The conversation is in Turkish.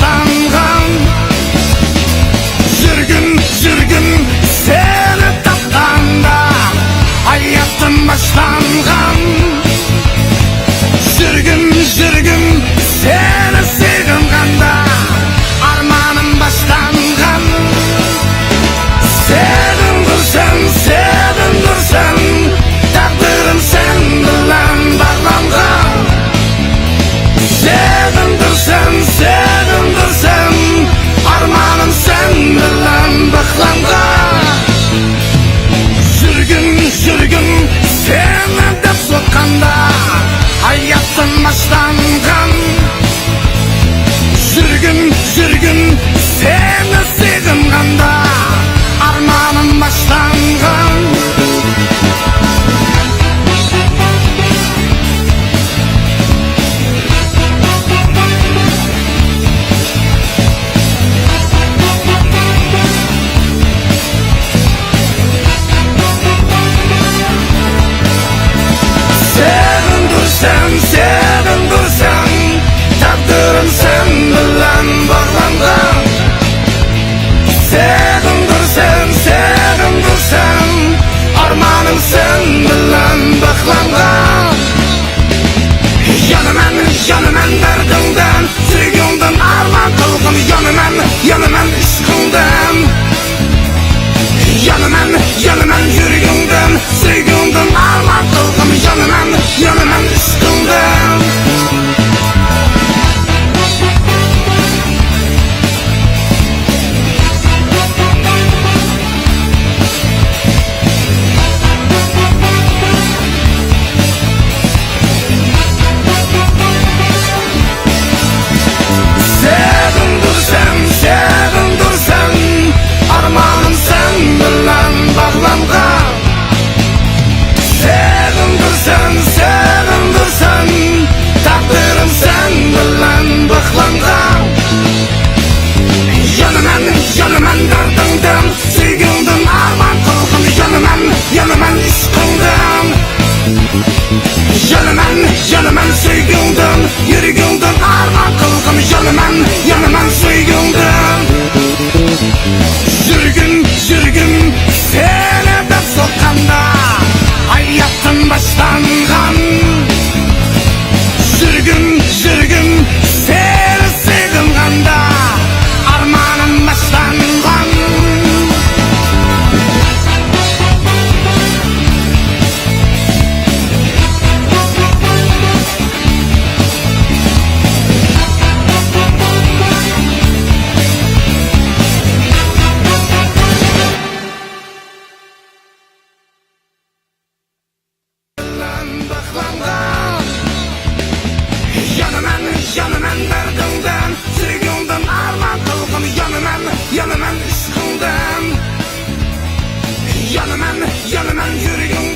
başlangan. Sürgün seni tapganda hayatım başlangan. Sürgün seni sevganda armanım başlangan. Sevindürsen takdirim sen bilen bağlangan. Sevindürsen armanım sen bilen bağlangan. Sürgün seni dep sokkanda hayatım başlangan. Sürgün seni sevganda armanım başlangan. Sevindürsen takdirim sen bilen bağlangan. Sevindürsen armanım sen bilen bağlangan. Yanımen derdimden, sürgünden arman kılgın. Yanımen ışkından. Yanımen yürgünden, sürgünden arman kılgın. Yanımen ışkından. Sevindürsen armanım sen bilen bağlangan. Sevindürsen takdirim sen bilen bağlangan. Yanımen derdimden, sürgünden arman kılgın. Yanımen ışkından. Yanımen sürgünden, yürgünden arman kılgın. Yanımen sürgünden. Sürgün seni dep sokkanda hayatım başlangan. Sürgün seni sevganda armanım başlangan. Yanımen derdimden, sürgünden arman kılgın. Yanımen ışkından. Yanımen yürgün.